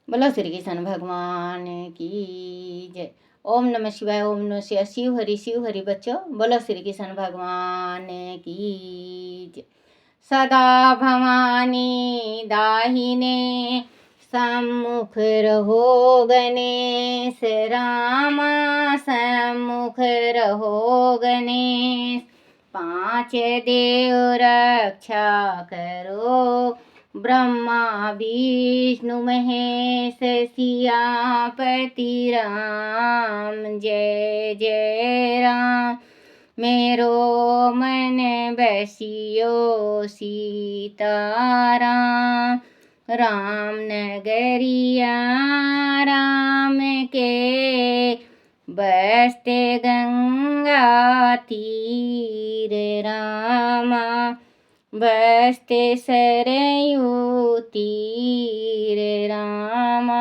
बोलो श्री कृष्ण भगवान की जय। ओम नमः शिवाय, ओम नमः शिवाय। शिव हरि बच्चों, बोलो श्री कृष्ण भगवान की जय। सदा भवानी दाहिने सम्मुख रहो, गणेश रामा सम्मुख रहो गणेश। पांच देव रक्षा करो, ब्रह्मा विष्णु महेश सियापति राम। जय जय राम। मेरो मन बसियो सीताराम। राम नगरिया राम के, बसते गंगा तीर रामा। बसते सरयू तीर रामा।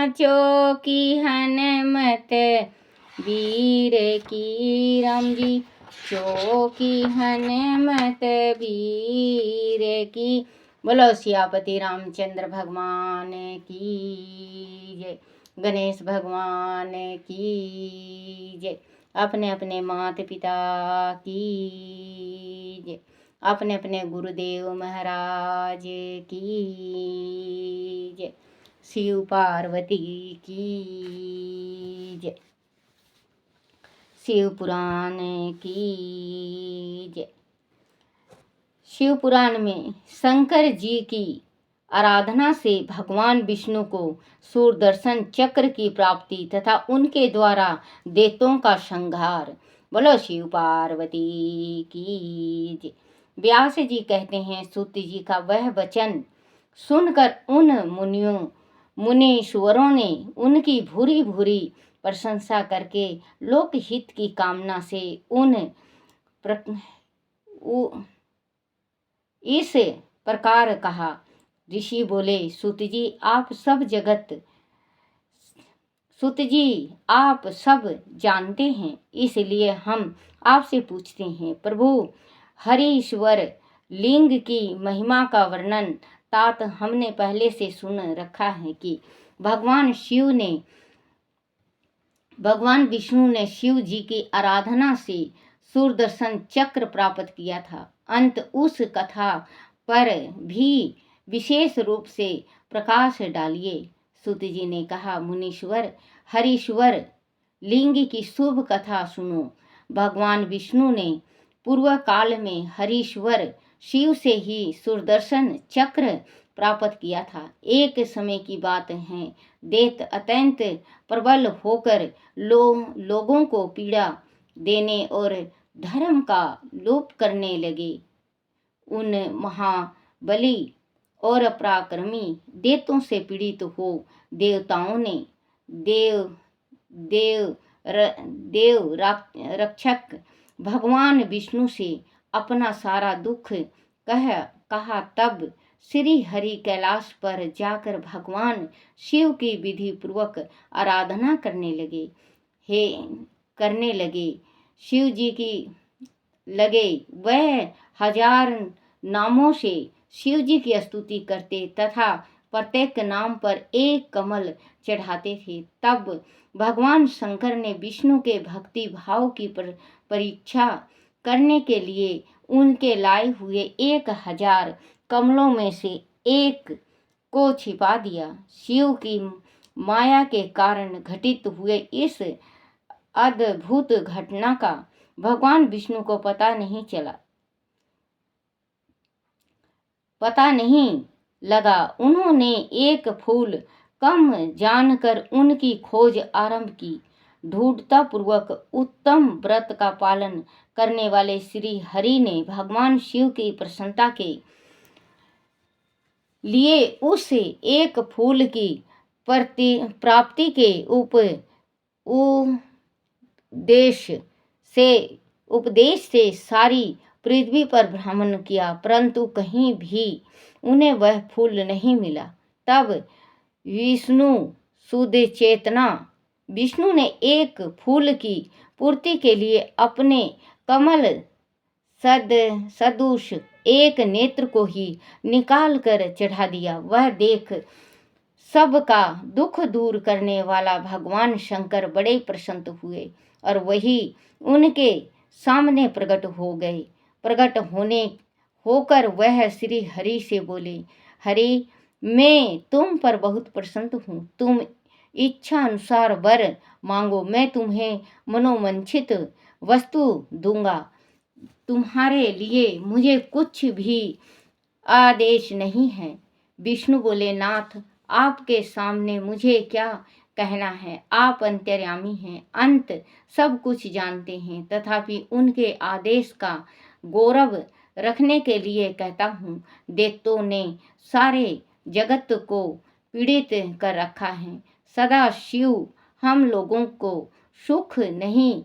चौकी हनुमत वीर की राम जी। चौकी हनुमत वीर की। बोलो सियापति रामचंद्र भगवान की जय। गणेश भगवान की जय। अपने अपने माता पिता की जय। अपने अपने गुरुदेव महाराज की जय। शिव पार्वती की जय। शिव पुराण की जय। शिव पुराण में शंकर जी की आराधना से भगवान विष्णु को सुदर्शन चक्र की प्राप्ति तथा उनके द्वारा दैत्यों का संहार। बोलो शिव पार्वती की जय। व्यास जी कहते हैं, सूत जी का वह वचन सुनकर उन मुनीश्वरों ने उनकी भूरी भूरी प्रशंसा करके लोकहित की कामना से इस प्रकार कहा। ऋषि बोले, सूत जी आप सब जानते हैं, इसलिए हम आपसे पूछते हैं। प्रभु हरीश्वर लिंग की महिमा का वर्णन तात हमने पहले से सुन रखा है कि भगवान विष्णु ने शिव जी की आराधना से सुदर्शन चक्र प्राप्त किया था। अंत उस कथा पर भी विशेष रूप से प्रकाश डालिए। सूत जी ने कहा, मुनीश्वर हरीश्वर लिंग की शुभ कथा सुनो। भगवान विष्णु ने पूर्व काल में हरीश्वर शिव से ही सुदर्शन चक्र प्राप्त किया था। एक समय की बात है, दैत्य अत्यंत प्रबल होकर लोगों को पीड़ा देने और धर्म का लोप करने लगे। उन महाबली और पराक्रमी दैत्यों से पीड़ित हो देवताओं ने देव रक्षक भगवान विष्णु से अपना सारा दुख कहा। तब श्री हरि कैलाश पर जाकर भगवान शिव की विधि पूर्वक आराधना करने लगे। शिव जी की लगे वह 1000 नामों से शिव जी की स्तुति करते तथा प्रत्येक नाम पर एक कमल चढ़ाते थे। तब भगवान शंकर ने विष्णु के भक्ति भाव की परीक्षा करने के लिए उनके लाए हुए 1000 कमलों में से एक को छिपा दिया। शिव की माया के कारण घटित हुए इस अद्भुत घटना का भगवान विष्णु को पता नहीं लगा। उन्होंने एक फूल कम जानकर उनकी खोज आरंभ की। ढूंढता पूर्वक उत्तम व्रत का पालन करने वाले श्री हरि ने भगवान शिव की प्रसन्नता के लिए उस एक फूल की प्राप्ति के उपदेश से सारी पृथ्वी पर भ्रमण किया, परंतु कहीं भी उन्हें वह फूल नहीं मिला। तब विष्णु ने एक फूल की पूर्ति के लिए अपने कमल सदृश एक नेत्र को ही निकाल कर चढ़ा दिया। वह देख सबका दुख दूर करने वाला भगवान शंकर बड़े प्रसन्न हुए और वही उनके सामने प्रकट हो गए। प्रकट होकर वह श्री हरि से बोले, हरि, मैं तुम पर बहुत प्रसन्न हूँ। तुम इच्छा अनुसार वर मांगो, मैं तुम्हें मनोवांछित वस्तु दूंगा। तुम्हारे लिए मुझे कुछ भी आदेश नहीं है। विष्णु बोले, नाथ, आपके सामने मुझे क्या कहना है। आप अंतर्यामी हैं, अंत सब कुछ जानते हैं, तथापि उनके आदेश का गौरव रखने के लिए कहता हूँ। दैत्यों ने सारे जगत को पीड़ित कर रखा है। सदा शिव हम लोगों को सुख नहीं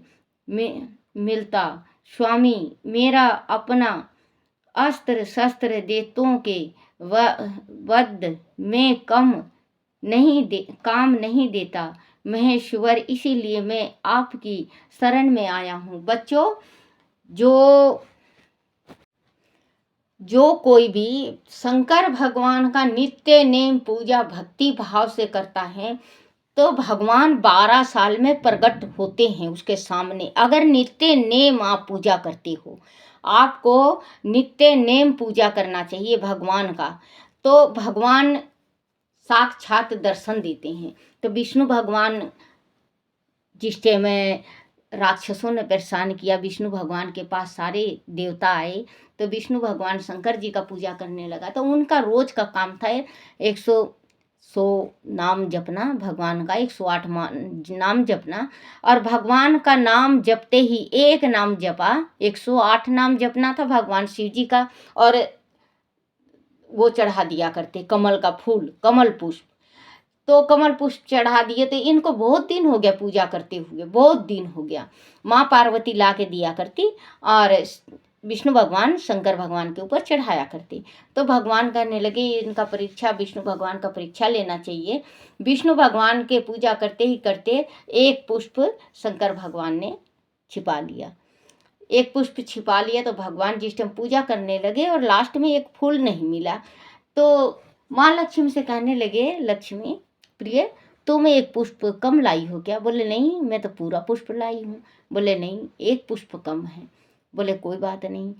मिलता। स्वामी, मेरा अपना अस्त्र शस्त्र दैत्यों के वध में काम नहीं देता महेश्वर, इसीलिए मैं आपकी शरण में आया हूँ। बच्चों, जो कोई भी शंकर भगवान का नित्य नेम पूजा भक्ति भाव से करता है तो भगवान 12 साल में प्रकट होते हैं उसके सामने। अगर नित्य नेम आप पूजा करते हो, आपको नित्य नेम पूजा करना चाहिए भगवान का, तो भगवान साक्षात दर्शन देते हैं। तो विष्णु भगवान जिस टाइम राक्षसों ने परेशान किया, विष्णु भगवान के पास सारे देवता आए, तो विष्णु भगवान शंकर जी का पूजा करने लगा। तो उनका रोज का काम था 100 नाम जपना, भगवान का 108 नाम जपना। और भगवान का नाम जपते ही एक नाम जपा, 108 नाम जपना था भगवान शिव जी का, और वो चढ़ा दिया करते कमल का फूल, कमल पुष्प। तो कमल पुष्प चढ़ा दिए। तो इनको बहुत दिन हो गया पूजा करते हुए, बहुत दिन हो गया। माँ पार्वती ला के दिया करती और विष्णु भगवान शंकर भगवान के ऊपर चढ़ाया करते। तो भगवान कहने लगे इनका परीक्षा, विष्णु भगवान का परीक्षा लेना चाहिए। विष्णु भगवान के पूजा करते ही करते एक पुष्प शंकर भगवान ने छिपा लिया। एक पुष्प छिपा लिया तो भगवान जिस टाइम पूजा करने लगे और लास्ट में एक फूल नहीं मिला, तो माँ लक्ष्मी से कहने लगे, लक्ष्मी प्रिय, तुम एक पुष्प कम लाई हो क्या? बोले नहीं, मैं तो पूरा पुष्प लाई हूँ। बोले नहीं, एक पुष्प कम है। बोले कोई बात नहीं।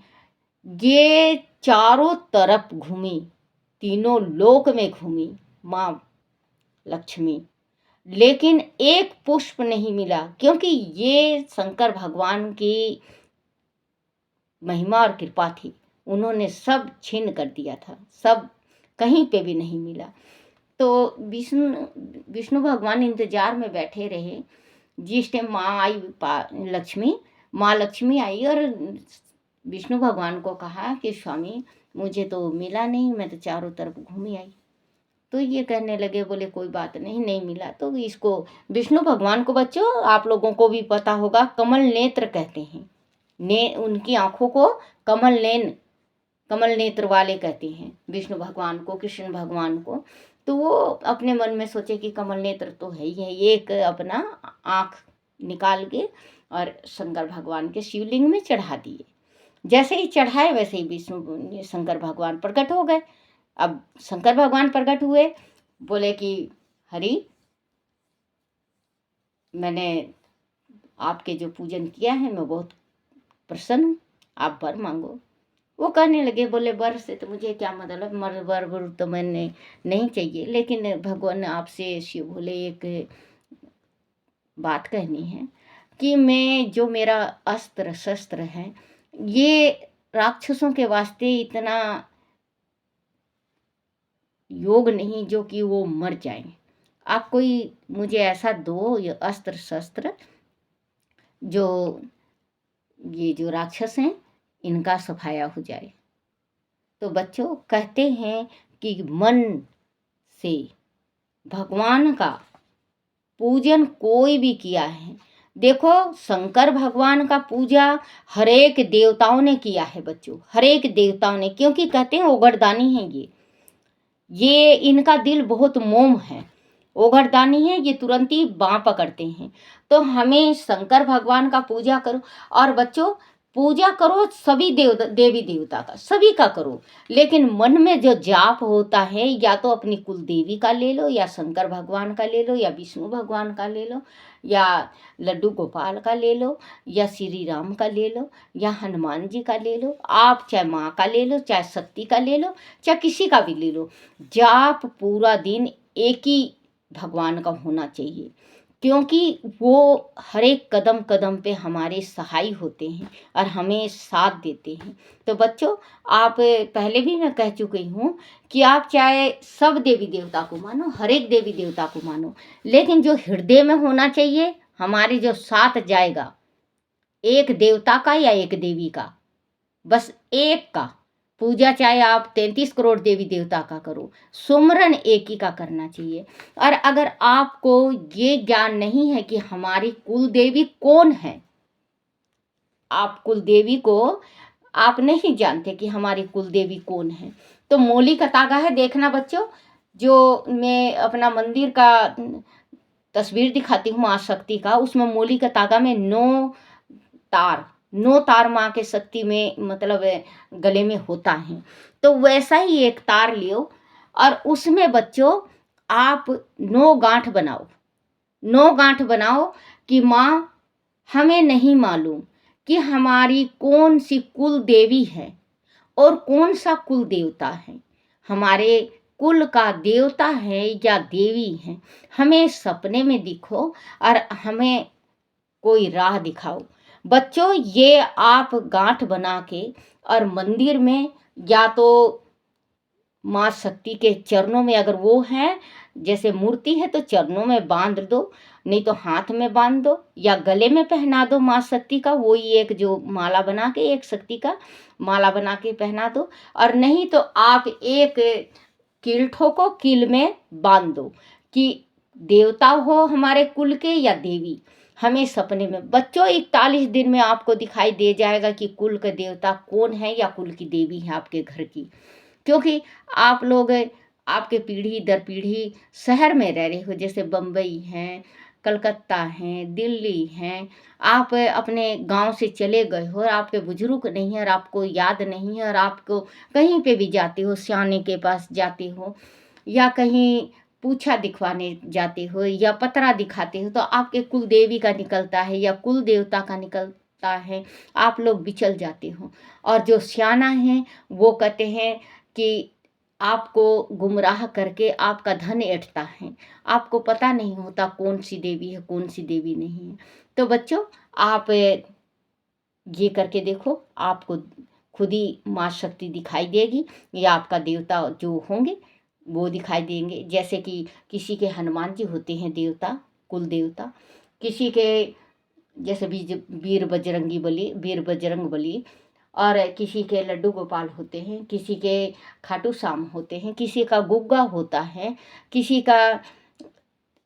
ये चारों तरफ घूमी, तीनों लोक में घूमी माँ लक्ष्मी, लेकिन एक पुष्प नहीं मिला, क्योंकि ये शंकर भगवान की महिमा और कृपा थी। उन्होंने सब छीन कर दिया था, सब कहीं पे भी नहीं मिला। तो विष्णु भगवान इंतजार में बैठे रहे। जिस टाइम माँ आई, माँ लक्ष्मी आई और विष्णु भगवान को कहा कि स्वामी मुझे तो मिला नहीं, मैं तो चारों तरफ घूमी आई। तो ये कहने लगे, बोले कोई बात नहीं, नहीं मिला। तो इसको विष्णु भगवान को बच्चों आप लोगों को भी पता होगा, कमल नेत्र कहते हैं। उनकी आंखों को कमल नेत्र वाले कहते हैं विष्णु भगवान को, कृष्ण भगवान को। तो वो अपने मन में सोचे कि कमल नेत्र तो है ही है, एक अपना आँख निकाल के और शंकर भगवान के शिवलिंग में चढ़ा दिए। जैसे ही चढ़ाए वैसे ही विष्णु शंकर भगवान प्रकट हो गए। अब शंकर भगवान प्रकट हुए, बोले कि हरि, मैंने आपके जो पूजन किया है मैं बहुत प्रसन्न हूँ, आप वर मांगो। वो कहने लगे, बोले वर से तो मुझे क्या मतलब, वर तो मैंने नहीं चाहिए, लेकिन भगवान आपसे शिव भोले एक बात कहनी है कि मैं जो मेरा अस्त्र शस्त्र है ये राक्षसों के वास्ते इतना योग नहीं जो कि वो मर जाएं। आप कोई मुझे ऐसा दो ये अस्त्र शस्त्र जो ये जो राक्षस हैं इनका सफाया हो जाए। तो बच्चों कहते हैं कि मन से भगवान का पूजन कोई भी किया है, देखो शंकर भगवान का पूजा हरेक देवताओं ने किया है बच्चों, हरेक देवताओं ने, क्योंकि कहते हैं ओगरदानी है ये इनका दिल बहुत मोम है, ओगरदानी है, ये तुरंत ही बाँ पकड़ते हैं। तो हमें शंकर भगवान का पूजा करो। और बच्चों पूजा करो सभी देवी देवता का, सभी का करो, लेकिन मन में जो जाप होता है या तो अपनी कुल देवी का ले लो, या शंकर भगवान का ले लो, या विष्णु भगवान का ले लो, या लड्डू गोपाल का ले लो, या श्री राम का ले लो, या हनुमान जी का ले लो। आप चाहे माँ का ले लो, चाहे शक्ति का ले लो, चाहे किसी का भी ले लो। जाप पूरा दिन एक ही भगवान का होना चाहिए, क्योंकि वो हर एक कदम कदम पे हमारे सहाय होते हैं और हमें साथ देते हैं। तो बच्चों, आप पहले भी मैं कह चुकी हूँ कि आप चाहे सब देवी देवता को मानो, हर एक देवी देवता को मानो, लेकिन जो हृदय में होना चाहिए, हमारे जो साथ जाएगा, एक देवता का या एक देवी का, बस एक का। पूजा चाहे आप 33 करोड़ देवी देवता का करो, सुमरन एक ही का करना चाहिए। और अगर आपको ये ज्ञान नहीं है कि हमारी कुल देवी कौन है, आप कुल देवी को आप नहीं जानते कि हमारी कुल देवी कौन है, तो मोली का तागा है, देखना बच्चों, जो मैं अपना मंदिर का तस्वीर दिखाती हूँ माँ शक्ति का, उसमें मोली का तागा में 9 तार माँ के शक्ति में मतलब गले में होता है। तो वैसा ही एक तार लियो और उसमें बच्चों आप 9 गांठ बनाओ, 9 गांठ बनाओ कि माँ हमें नहीं मालूम कि हमारी कौन सी कुल देवी है और कौन सा कुल देवता है, हमारे कुल का देवता है या देवी है, हमें सपने में दिखो और हमें कोई राह दिखाओ। बच्चों, ये आप गांठ बना के और मंदिर में या तो माँ शक्ति के चरणों में, अगर वो है जैसे मूर्ति है तो चरणों में बांध दो, नहीं तो हाथ में बांध दो या गले में पहना दो माँ शक्ति का, वही एक जो माला बना के, एक शक्ति का माला बना के पहना दो। और नहीं तो आप एक कील ठोको, कील में बांध दो कि देवता हो हमारे कुल के या देवी, हमें सपने में। बच्चों, 41 दिन में आपको दिखाई दे जाएगा कि कुल का देवता कौन है या कुल की देवी है आपके घर की, क्योंकि आप लोग आपके पीढ़ी दर पीढ़ी शहर में रह रहे हो, जैसे बम्बई हैं, कलकत्ता हैं, दिल्ली हैं, आप अपने गांव से चले गए हो और आपके बुजुर्ग नहीं है और आपको याद नहीं है, और आपको कहीं पे भी जाते हो, सियाने के पास जाते हो या कहीं पूछा दिखवाने जाते हो या पतरा दिखाते हो, तो आपके कुल देवी का निकलता है या कुल देवता का निकलता है, आप लोग बिचल जाते हो। और जो सियाना है वो कहते हैं कि आपको गुमराह करके आपका धन ऐंठता है, आपको पता नहीं होता कौन सी देवी है कौन सी देवी नहीं है। तो बच्चों, आप ये करके देखो, आपको खुद ही माँ शक्ति दिखाई देगी या आपका देवता जो होंगे वो दिखाई देंगे। जैसे कि किसी के हनुमान जी होते हैं देवता, कुल देवता, किसी के जैसे वीर बजरंग बली, और किसी के लड्डू गोपाल होते हैं, किसी के खाटू श्याम होते हैं, किसी का गुग्गा होता है, किसी का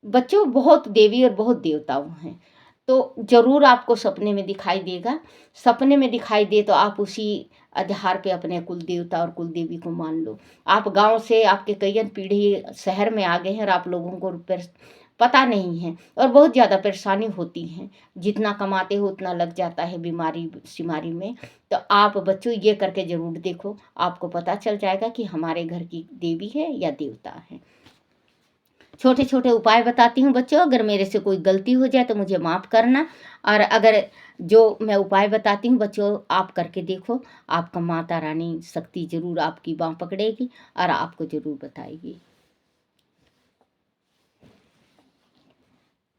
बच्चों बहुत देवी और बहुत देवताओं हैं। तो ज़रूर आपको सपने में दिखाई देगा। सपने में दिखाई दे तो आप उसी आधार पे अपने कुल देवता और कुल देवी को मान लो। आप गांव से आपके कई पीढ़ी शहर में आ गए हैं और आप लोगों को पता नहीं है और बहुत ज़्यादा परेशानी होती है, जितना कमाते हो उतना लग जाता है बीमारी सिमारी में। तो आप बच्चों ये करके ज़रूर देखो, आपको पता चल जाएगा कि हमारे घर की देवी है या देवता है। छोटे छोटे उपाय बताती हूँ बच्चों, अगर मेरे से कोई गलती हो जाए तो मुझे माफ़ करना। और अगर जो मैं उपाय बताती हूँ बच्चों आप करके देखो, आपका माता रानी शक्ति ज़रूर आपकी बाँह पकड़ेगी और आपको ज़रूर बताएगी।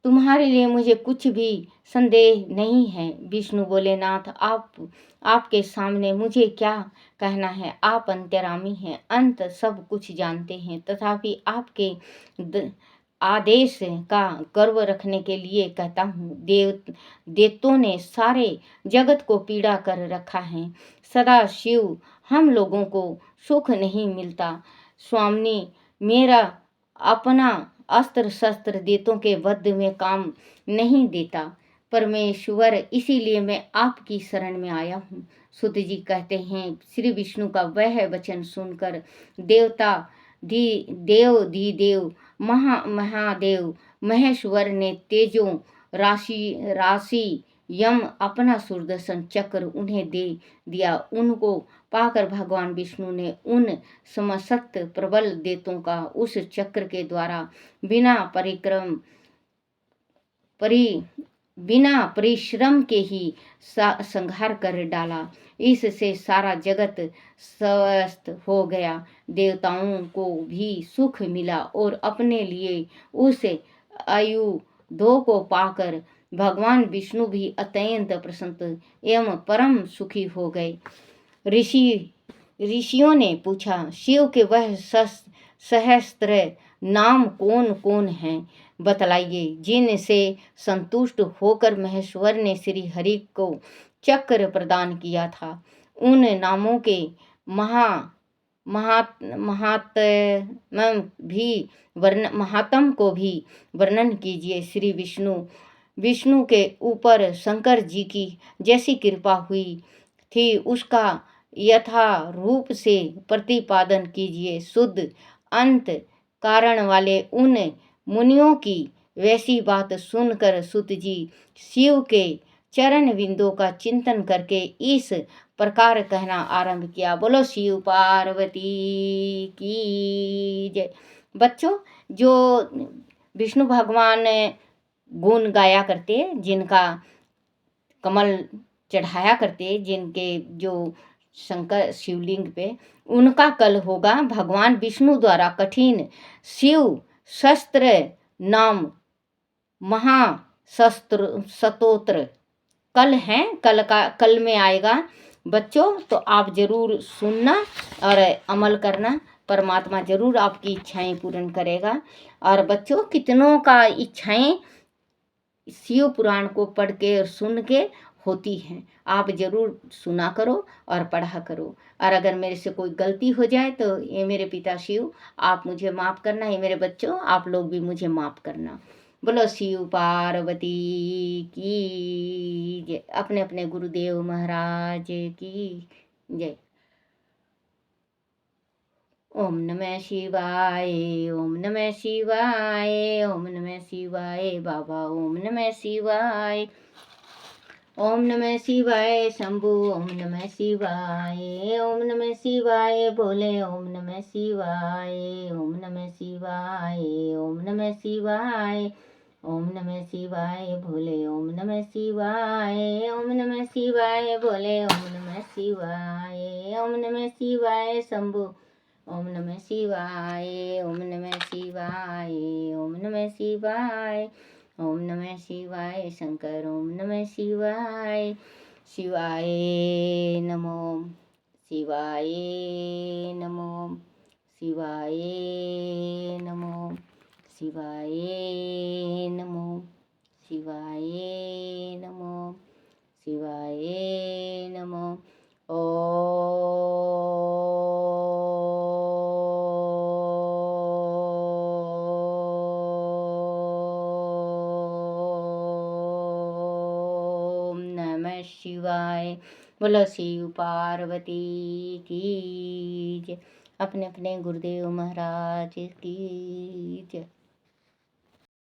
तुम्हारे लिए मुझे कुछ भी संदेह नहीं है। विष्णु बोले, नाथ आपके सामने मुझे क्या कहना है, आप अंतर्यामी हैं, अंत सब कुछ जानते हैं, तथापि आपके आदेश का गर्व रखने के लिए कहता हूँ। देवतों ने सारे जगत को पीड़ा कर रखा है, सदा शिव हम लोगों को सुख नहीं मिलता। स्वामी, मेरा अपना अस्त्र शस्त्र देवतों के वध में काम नहीं देता। परमेश्वर, इसीलिए मैं आपकी शरण में आया हूँ। सुत जी कहते हैं, श्री विष्णु का वह वचन सुनकर देवता देव महादेव महेश्वर ने तेजों राशि यम अपना सुदर्शन चक्र उन्हें दे दिया। उनको पाकर भगवान विष्णु ने उन समस्त प्रबल देवताओं का उस चक्र के द्वारा बिना बिना परिश्रम के ही संहार कर डाला। इससे सारा जगत स्वस्थ हो गया। देवताओं को भी सुख मिला और अपने लिए उस आयुधों को पाकर भगवान विष्णु भी अत्यंत प्रसन्न एवं परम सुखी हो गए। ऋषियों ने पूछा, शिव के वह सहस्त्र नाम कौन कौन हैं, बतलाइए, जिनसे संतुष्ट होकर महेश्वर ने श्री हरि को चक्र प्रदान किया था। उन नामों के महात्म को भी वर्णन कीजिए। श्री विष्णु के ऊपर शंकर जी की जैसी कृपा हुई थी उसका यथा रूप से प्रतिपादन कीजिए। शुद्ध अंत कारण वाले उन मुनियों की वैसी बात सुनकर सूत जी शिव के चरण बिंदु का चिंतन करके इस प्रकार कहना आरंभ किया। बोलो शिव पार्वती की जय। बच्चों, जो विष्णु भगवान गुण गाया करते, जिनका कमल चढ़ाया करते, जिनके जो शंकर शिवलिंग पे, उनका कल होगा भगवान विष्णु द्वारा कठिन शिव शस्त्र नाम स्तोत्र कल है। कल में आएगा बच्चों, तो आप जरूर सुनना और अमल करना। परमात्मा जरूर आपकी इच्छाएं पूर्ण करेगा। और बच्चों, कितनों का इच्छाएं शिव पुराण को पढ़ के और सुन के होती हैं। आप जरूर सुना करो और पढ़ा करो। और अगर मेरे से कोई गलती हो जाए तो ये मेरे पिता शिव, आप मुझे माफ़ करना। ये मेरे बच्चों, आप लोग भी मुझे माफ़ करना। बोलो शिव पार्वती की जय। अपने अपने गुरुदेव महाराज की जय। ओम नमः शिवाय, ओम नमः शिवाय, ओम नमः शिवाय बाबा, ओम नमः शिवाय, ओम नमः शिवाय शंभु, ओम नमः शिवाय, ओम नमः शिवाय बोले, ओम नमः शिवाय, ओम नमः शिवाय, ओम नमः शिवाय, ओम नमः शिवाय भोले, ओम नमः शिवाय, ओम नमः शिवाय बोले, ओम नमः शिवाय, ओम नमः शिवाय शंभु, ओम नमः शिवाय, ओम नमः शिवाय, ओम नमः शिवाय, ओम नमः शिवाय शंकर, ओम नमः शिवाय। शिवाय नमो, शिवाय नमो, शिवाय नमो, शिवाय नमो, शिवाय नमो, शिवाय नमो। ओम नमः शिवाय। बोलो शिव पार्वती की जय। अपने अपने गुरुदेव महाराज की जय।